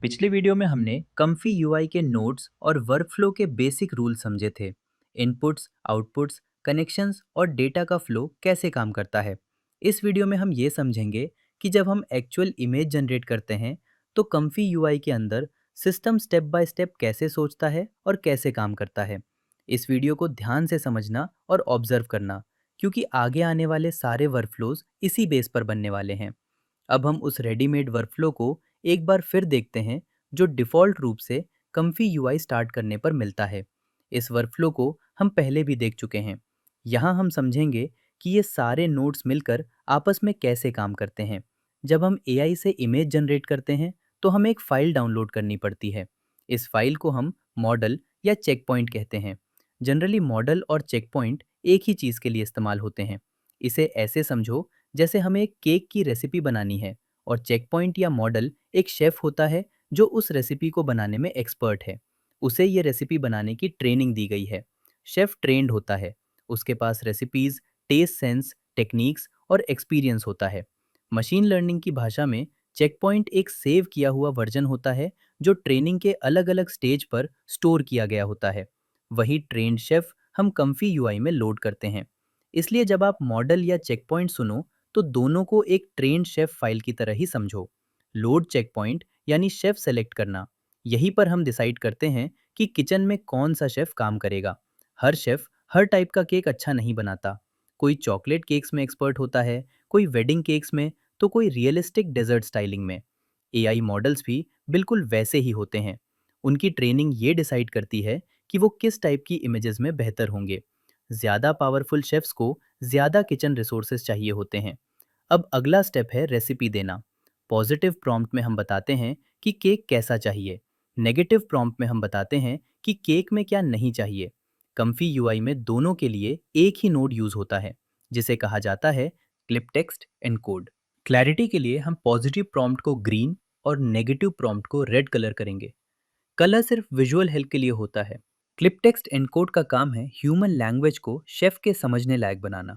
पिछले वीडियो में हमने कम्फी यूआई के नोड्स और वर्कफ्लो के बेसिक रूल समझे थे। इनपुट्स, आउटपुट्स, कनेक्शंस और डेटा का फ्लो कैसे काम करता है। इस वीडियो में हम ये समझेंगे कि जब हम एक्चुअल इमेज जनरेट करते हैं तो कम्फी यूआई के अंदर सिस्टम स्टेप बाय स्टेप कैसे सोचता है और कैसे काम करता है। इस वीडियो को ध्यान से समझना और ऑब्जर्व करना, क्योंकि आगे आने वाले सारे वर्कफ्लोज इसी बेस पर बनने वाले हैं। अब हम उस रेडीमेड वर्कफ्लो को एक बार फिर देखते हैं, जो डिफ़ॉल्ट रूप से कम्फी यूआई स्टार्ट करने पर मिलता है। इस वर्कफ्लो को हम पहले भी देख चुके हैं। यहाँ हम समझेंगे कि ये सारे नोड्स मिलकर आपस में कैसे काम करते हैं। जब हम एआई से इमेज जनरेट करते हैं तो हमें एक फ़ाइल डाउनलोड करनी पड़ती है। इस फाइल को हम मॉडल या चेक पॉइंट कहते हैं। जनरली मॉडल और चेक पॉइंट एक ही चीज़ के लिए इस्तेमाल होते हैं। इसे ऐसे समझो जैसे हमें एक केक की रेसिपी बनानी है और चेक पॉइंट या मॉडल एक शेफ़ होता है जो उस रेसिपी को बनाने में एक्सपर्ट है। उसे ये रेसिपी बनाने की ट्रेनिंग दी गई है। शेफ़ ट्रेंड होता है, उसके पास रेसिपीज़, टेस्ट सेंस, टेक्निक्स और एक्सपीरियंस होता है। मशीन लर्निंग की भाषा में चेक पॉइंट एक सेव किया हुआ वर्जन होता है जो ट्रेनिंग के अलग अलग स्टेज पर स्टोर किया गया होता है। वही ट्रेंड शेफ़ हम कम्फी यूआई में लोड करते हैं। इसलिए जब आप मॉडल या चेक पॉइंट सुनो तो दोनों को एक ट्रेन्ड शेफ फाइल की तरह ही समझो। लोड चेक पॉइंट यानी शेफ सेलेक्ट करना, यहीं पर हम डिसाइड करते हैं कि किचन में कौन सा शेफ काम करेगा। हर शेफ हर टाइप का केक अच्छा नहीं बनाता। कोई चॉकलेट केक्स में एक्सपर्ट होता है, कोई वेडिंग केक्स में, तो कोई रियलिस्टिक डेजर्ट स्टाइलिंग में। एआई मॉडल्स भी बिल्कुल वैसे ही होते हैं। उनकी ट्रेनिंग ये डिसाइड करती है कि वो किस टाइप की इमेजेस में बेहतर होंगे। ज़्यादा पावरफुल शेफ्स को ज़्यादा किचन रिसोर्सेज चाहिए होते हैं। अब अगला स्टेप है रेसिपी देना। पॉजिटिव प्रॉम्प्ट में हम बताते हैं कि केक कैसा चाहिए। नेगेटिव प्रॉम्प्ट में हम बताते हैं कि केक में क्या नहीं चाहिए। कम्फी यूआई में दोनों के लिए एक ही नोड यूज़ होता है, जिसे कहा जाता है क्लिप टेक्स्ट एनकोड। क्लैरिटी के लिए हम पॉजिटिव प्रॉम्प्ट को ग्रीन और नेगेटिव प्रॉम्प्ट को रेड कलर करेंगे। कलर सिर्फ विजुअल हेल्प के लिए होता है। क्लिप टेक्स्ट एनकोड का काम है ह्यूमन लैंग्वेज को शेफ के समझने लायक बनाना।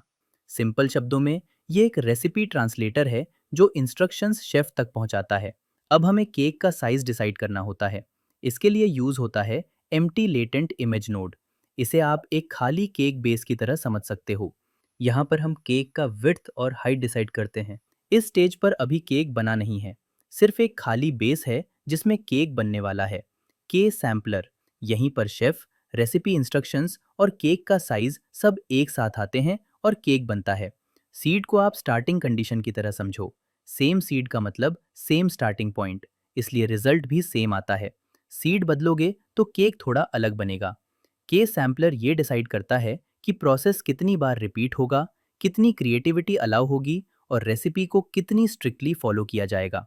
सिंपल शब्दों में ये एक रेसिपी ट्रांसलेटर है जो इंस्ट्रक्शंस शेफ तक पहुंचाता है। अब हमें केक का साइज डिसाइड करना होता है। इसके लिए यूज होता है एम्प्टी लेटेंट इमेज नोड। इसे आप एक खाली केक बेस की तरह समझ सकते हो। यहाँ पर हम केक का विड्थ और हाइट डिसाइड करते हैं। इस स्टेज पर अभी केक बना नहीं है, सिर्फ एक खाली बेस है जिसमें केक बनने वाला है। के सैम्पलर, यहीं पर शेफ, रेसिपी इंस्ट्रक्शंस और केक का साइज सब एक साथ आते हैं और केक बनता है। सीड को आप स्टार्टिंग कंडीशन की तरह समझो। सेम सीड का मतलब सेम स्टार्टिंग पॉइंट, इसलिए रिजल्ट भी सेम आता है। सीड बदलोगे तो केक थोड़ा अलग बनेगा। के सैम्पलर ये डिसाइड करता है कि प्रोसेस कितनी बार रिपीट होगा, कितनी क्रिएटिविटी अलाउ होगी और रेसिपी को कितनी स्ट्रिक्टली फॉलो किया जाएगा।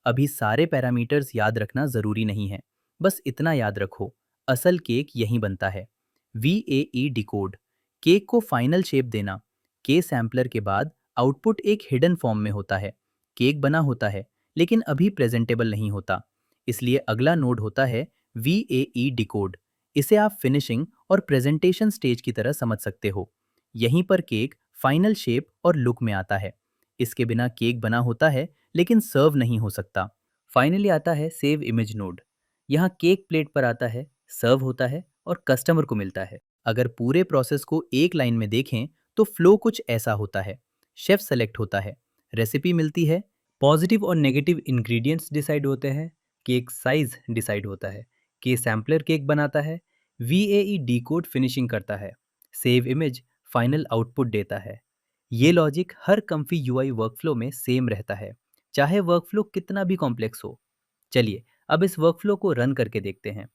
अभी सारे पैरामीटर्स याद रखना ज़रूरी नहीं है, बस इतना याद रखो, असल केक यहीं बनता है। V A E decode, cake को फाइनल शेप देना। के सैम्पलर के बाद आउटपुट एक हिडन फॉर्म में होता है। केक बना होता है लेकिन अभी प्रेजेंटेबल नहीं होता, इसलिए अगला नोड होता है वी ए ई डिकोड। इसे आप फिनिशिंग और प्रेजेंटेशन स्टेज की तरह समझ सकते हो। यहीं पर केक फाइनल शेप और लुक में आता है। इसके बिना केक बना होता है लेकिन सर्व नहीं हो सकता। फाइनली आता है सेव इमेज नोड। यहाँ केक प्लेट पर आता है, सर्व होता है और कस्टमर को मिलता है। अगर पूरे प्रोसेस को एक लाइन में देखें तो फ्लो कुछ ऐसा होता है। शेफ सेलेक्ट होता है, रेसिपी मिलती है, पॉजिटिव और नेगेटिव इंग्रेडिएंट्स डिसाइड होते हैं, केक साइज डिसाइड होता है, के सैम्पलर केक बनाता है, V A E D code finishing करता है, सेव इमेज फाइनल आउटपुट देता है। ये लॉजिक हर कम्फी यूआई वर्कफ्लो में सेम रहता है, चाहे वर्कफ्लो कितना भी कॉम्प्लेक्स हो। चलिए अब इस वर्कफ्लो को रन करके देखते हैं।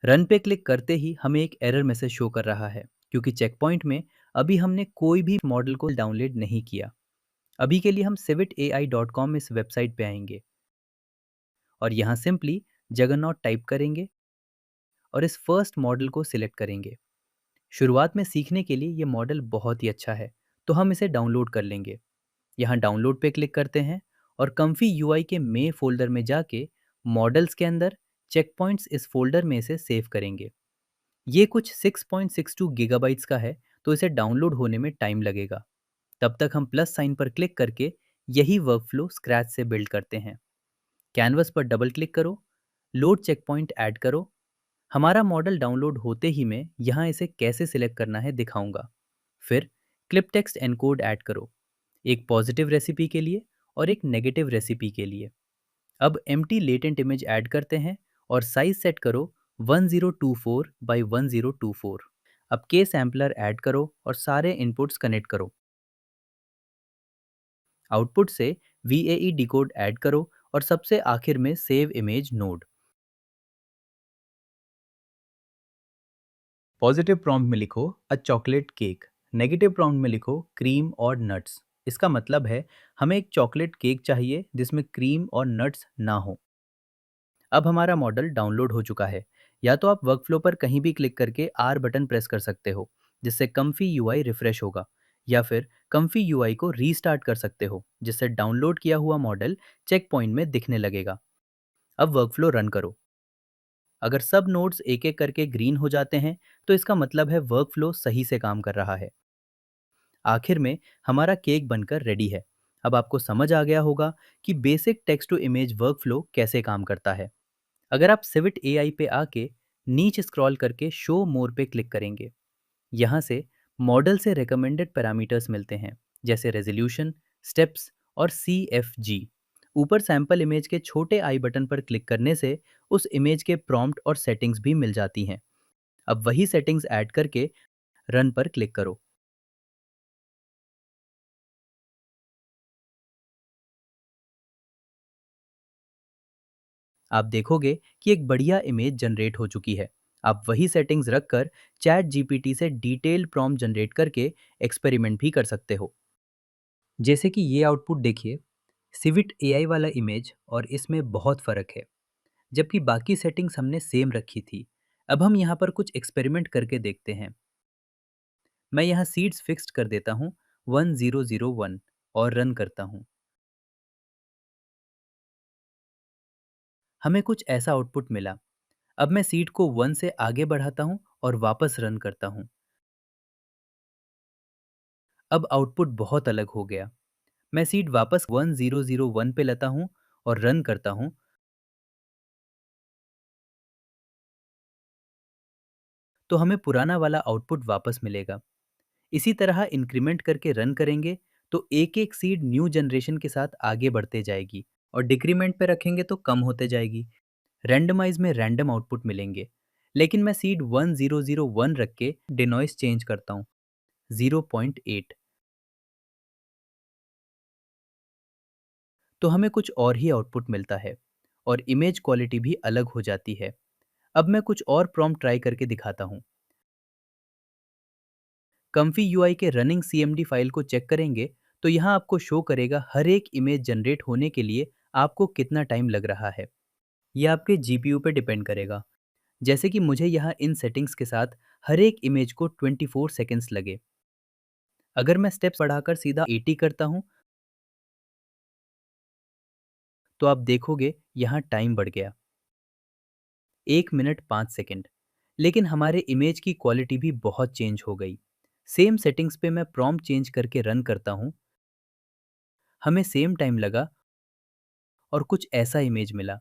रन पे क्लिक करते ही हमें एक एरर मैसेज शो कर रहा है, क्योंकि चेक पॉइंट में अभी हमने कोई भी मॉडल को डाउनलोड नहीं किया। अभी के लिए हम civitai.com इस वेबसाइट पे आएंगे और यहाँ सिंपली जगन्नाथ टाइप करेंगे और इस फर्स्ट मॉडल को सिलेक्ट करेंगे। शुरुआत में सीखने के लिए ये मॉडल बहुत ही अच्छा है, तो हम इसे डाउनलोड कर लेंगे। यहाँ डाउनलोड पे क्लिक करते हैं और कम्फी यूआई के मे फोल्डर में जाके मॉडल्स के अंदर चेक पॉइंट्स इस फोल्डर में से सेव करेंगे। ये कुछ 6.62 गीगाबाइट्स का है, तो इसे डाउनलोड होने में टाइम लगेगा। तब तक हम प्लस साइन पर क्लिक करके यही वर्कफ्लो स्क्रैच से बिल्ड करते हैं। कैनवस पर डबल क्लिक करो, लोड चेक पॉइंट ऐड करो। हमारा मॉडल डाउनलोड होते ही मैं यहाँ इसे कैसे सिलेक्ट करना है दिखाऊंगा। फिर क्लिप टेक्स्ट एनकोड ऐड करो, एक पॉजिटिव रेसिपी के लिए और एक नेगेटिव रेसिपी के लिए। अब एम्प्टी लेटेंट इमेज ऐड करते हैं और साइज सेट करो 1024 बाई 1024। अब के सैम्पलर ऐड करो और सारे इनपुट्स कनेक्ट करो। आउटपुट से VAE डिकोड ऐड करो और सबसे आखिर में save image node. Positive prompt में लिखो अ चॉकलेट केक, नेगेटिव प्रॉम्प्ट में लिखो क्रीम और नट्स। इसका मतलब है हमें एक चॉकलेट केक चाहिए जिसमें क्रीम और नट्स ना हो। अब हमारा मॉडल डाउनलोड हो चुका है। या तो आप वर्कफ्लो पर कहीं भी क्लिक करके आर बटन प्रेस कर सकते हो, जिससे कम्फी यूआई रिफ्रेश होगा, या फिर कम्फी यूआई को रीस्टार्ट कर सकते हो, जिससे डाउनलोड किया हुआ मॉडल चेक पॉइंट में दिखने लगेगा। अब वर्कफ्लो रन करो। अगर सब नोड्स एक एक करके ग्रीन हो जाते हैं तो इसका मतलब है वर्कफ्लो सही से काम कर रहा है। आखिर में हमारा केक बनकर रेडी है। अब आपको समझ आ गया होगा कि basic text to image workflow कैसे काम करता है। अगर आप सिविट एआई पे आके नीचे स्क्रॉल करके शो मोर पे क्लिक करेंगे, यहाँ से मॉडल से रिकमेंडेड पैरामीटर्स मिलते हैं, जैसे रेजोल्यूशन, स्टेप्स और CFG। ऊपर सैंपल इमेज के छोटे आई बटन पर क्लिक करने से उस इमेज के प्रॉम्प्ट और सेटिंग्स भी मिल जाती हैं। अब वही सेटिंग्स ऐड करके रन पर क्लिक करो। आप देखोगे कि एक बढ़िया इमेज जनरेट हो चुकी है। आप वही सेटिंग्स रखकर चैट जीपीटी से डिटेल्ड प्रॉम्प्ट जनरेट करके एक्सपेरिमेंट भी कर सकते हो। जैसे कि ये आउटपुट देखिए, सिविट एआई वाला इमेज और इसमें बहुत फ़र्क है, जबकि बाकी सेटिंग्स हमने सेम रखी थी। अब हम यहाँ पर कुछ एक्सपेरिमेंट करके देखते हैं। मैं यहाँ सीड्स फिक्स्ड कर देता हूँ 1001 और रन करता हूँ। हमें कुछ ऐसा आउटपुट मिला। अब मैं सीड को 1 से आगे बढ़ाता हूँ और वापस रन करता हूँ। अब आउटपुट बहुत अलग हो गया। मैं सीड वापस 1001 पे लाता हूँ और रन करता हूँ, तो हमें पुराना वाला आउटपुट वापस मिलेगा। इसी तरह इंक्रीमेंट करके रन करेंगे तो एक एक सीड न्यू जनरेशन के साथ आगे बढ़ते जाएगी, और डिक्रीमेंट पे रखेंगे तो कम होते जाएगी। रैंडमाइज में रैंडम आउटपुट मिलेंगे, लेकिन मैं सीड 1001 रख के डिनॉइस चेंज करता हूँ 0.8, तो हमें कुछ और ही आउटपुट मिलता है और इमेज क्वालिटी भी अलग हो जाती है। अब मैं कुछ और प्रॉम्प्ट ट्राई करके दिखाता हूँ। कम्फी यूआई के रनिंग CMD फाइल को चेक करेंगे तो यहाँ आपको शो करेगा हर एक इमेज जनरेट होने के लिए आपको कितना टाइम लग रहा है। ये आपके GPU पे डिपेंड करेगा। जैसे कि मुझे यहाँ इन सेटिंग्स के साथ हर एक इमेज को 24 सेकेंड्स लगे। अगर मैं स्टेप्स बढ़ाकर सीधा 80 करता हूँ तो आप देखोगे यहाँ टाइम बढ़ गया, 1 मिनट 5 सेकेंड। लेकिन हमारे इमेज की क्वालिटी भी बहुत चेंज हो गई। सेम सेटिंग्स पे मैं प्रॉम्प्ट चेंज करके रन करता हूँ, हमें सेम टाइम लगा और कुछ ऐसा इमेज मिला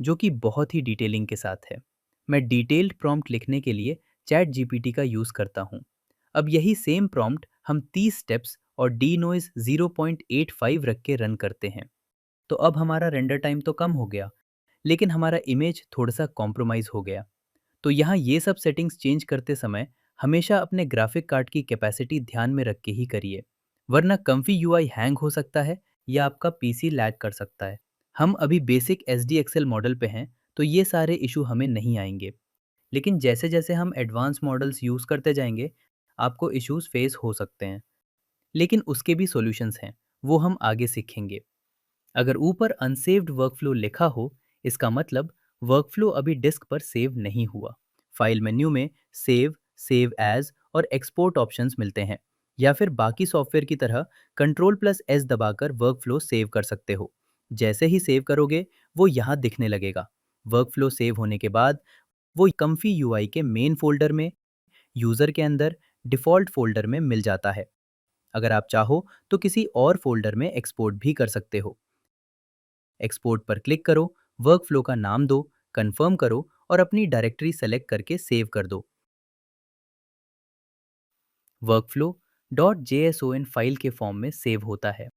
जो कि बहुत ही डिटेलिंग के साथ है। मैं डिटेल्ड प्रॉम्प्ट लिखने के लिए चैट जीपीटी का यूज़ करता हूँ। अब यही सेम प्रॉम्प्ट हम 30 स्टेप्स और डी नॉइज़ 0.85 रख के रन करते हैं। तो अब हमारा रेंडर टाइम तो कम हो गया, लेकिन हमारा इमेज थोड़ा सा कॉम्प्रोमाइज़ हो गया। तो यहाँ ये सब सेटिंग्स चेंज करते समय हमेशा अपने ग्राफिक कार्ड की कैपेसिटी ध्यान में रख के ही करिए, वरना कम्फी यूआई हैंग हो सकता है या आपका पीसी लैग कर सकता है। हम अभी बेसिक SDXL मॉडल पे हैं, तो ये सारे इशू हमें नहीं आएंगे, लेकिन जैसे जैसे हम एडवांस मॉडल्स यूज़ करते जाएंगे आपको इश्यूज फेस हो सकते हैं, लेकिन उसके भी सॉल्यूशंस हैं, वो हम आगे सीखेंगे। अगर ऊपर अनसेव्ड वर्कफ्लो लिखा हो, इसका मतलब वर्कफ्लो अभी डिस्क पर सेव नहीं हुआ। फाइल मेन्यू में सेव, सेव एज और एक्सपोर्ट ऑप्शंस मिलते हैं, या फिर बाकी सॉफ्टवेयर की तरह Ctrl+S दबाकर वर्कफ्लो सेव कर सकते हो। जैसे ही सेव करोगे वो यहाँ दिखने लगेगा। वर्कफ्लो सेव होने के बाद वो कम्फी यूआई के मेन फोल्डर में, यूज़र के अंदर डिफ़ॉल्ट फोल्डर में मिल जाता है। अगर आप चाहो तो किसी और फोल्डर में एक्सपोर्ट भी कर सकते हो। एक्सपोर्ट पर क्लिक करो, वर्कफ्लो का नाम दो, कंफर्म करो और अपनी डायरेक्टरी सेलेक्ट करके सेव कर दो। वर्कफ्लो .json फाइल के फॉर्म में सेव होता है।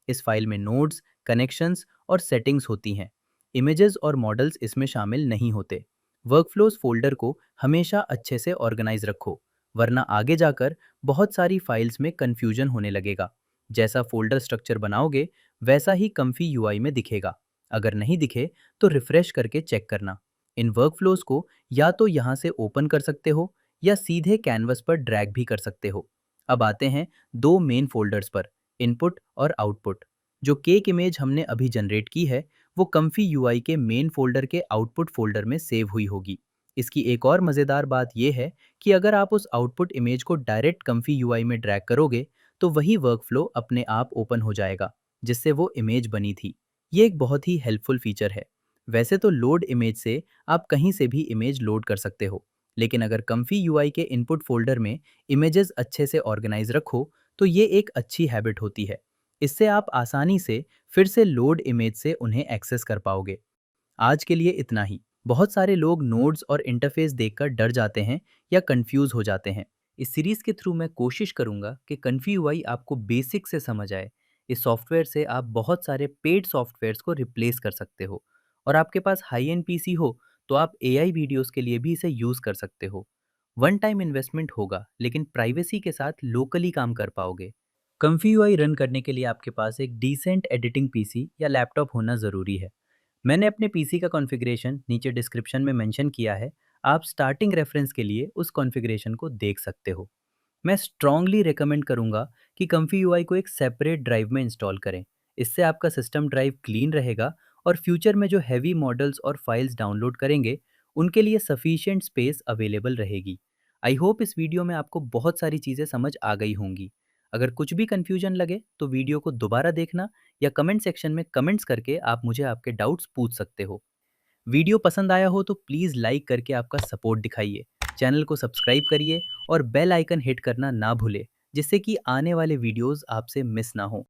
इस फाइल में नोड्स, कनेक्शंस और सेटिंग्स होती हैं। इमेजेस और मॉडल्स इसमें शामिल नहीं होते। वर्कफ्लोज फोल्डर को हमेशा अच्छे से ऑर्गेनाइज रखो, वरना आगे जाकर बहुत सारी फाइल्स में कंफ्यूजन होने लगेगा। जैसा फोल्डर स्ट्रक्चर बनाओगे वैसा ही कम्फी यूआई में दिखेगा। अगर नहीं दिखे तो रिफ्रेश करके चेक करना। इन वर्कफ्लोज को या तो यहाँ से ओपन कर सकते हो या सीधे कैनवस पर ड्रैग भी कर सकते हो। अब आते हैं दो मेन फोल्डर्स पर, इनपुट और आउटपुट। जो केक इमेज हमने अभी जनरेट की है वो कम्फी यूआई के मेन फोल्डर के आउटपुट फोल्डर में सेव हुई होगी। इसकी एक और मज़ेदार बात यह है कि अगर आप उस आउटपुट इमेज को डायरेक्ट कम्फी यूआई में ड्रैग करोगे तो वही वर्कफ्लो अपने आप ओपन हो जाएगा जिससे वो इमेज बनी थी। ये एक बहुत ही हेल्पफुल फीचर है। वैसे तो लोड इमेज से आप कहीं से भी इमेज लोड कर सकते हो, लेकिन अगर कम्फी यूआई के इनपुट फोल्डर में इमेजेस अच्छे से ऑर्गेनाइज रखो तो ये एक अच्छी हैबिट होती है। इससे आप आसानी से फिर से लोड इमेज से उन्हें एक्सेस कर पाओगे। आज के लिए इतना ही। बहुत सारे लोग नोड्स और इंटरफेस देखकर डर जाते हैं या कंफ्यूज हो जाते हैं। इस सीरीज के थ्रू मैं कोशिश करूंगा कि कन्फी यूआई आपको बेसिक से समझ आए। इस सॉफ्टवेयर से आप बहुत सारे पेड सॉफ्टवेयर्स को रिप्लेस कर सकते हो, और आपके पास हाई एंड पीसी हो तो आप एआई वीडियोस के लिए भी इसे यूज़ कर सकते हो। वन टाइम इन्वेस्टमेंट होगा, लेकिन प्राइवेसी के साथ लोकली काम कर पाओगे। कम्फी यूआई रन करने के लिए आपके पास एक डिसेंट एडिटिंग पीसी या लैपटॉप होना ज़रूरी है। मैंने अपने पीसी का कॉन्फ़िगरेशन नीचे डिस्क्रिप्शन में मेंशन किया है। आप स्टार्टिंग रेफरेंस के लिए उस कॉन्फ़िगरेशन को देख सकते हो। मैं स्ट्रांगली रिकमेंड करूंगा कि कम्फी यूआई को एक सेपरेट ड्राइव में इंस्टॉल करें। इससे आपका सिस्टम ड्राइव क्लीन रहेगा और फ्यूचर में जो हैवी मॉडल्स और फाइल्स डाउनलोड करेंगे उनके लिए सफिशिएंट स्पेस अवेलेबल रहेगी। आई होप इस वीडियो में आपको बहुत सारी चीज़ें समझ आ गई होंगी। अगर कुछ भी कन्फ्यूजन लगे तो वीडियो को दोबारा देखना या कमेंट सेक्शन में कमेंट्स करके आप मुझे आपके डाउट्स पूछ सकते हो। वीडियो पसंद आया हो तो प्लीज़ लाइक करके आपका सपोर्ट दिखाइए। चैनल को सब्सक्राइब करिए और बेल आइकन हिट करना ना भूले, जिससे कि आने वाले वीडियोस आपसे मिस ना हो।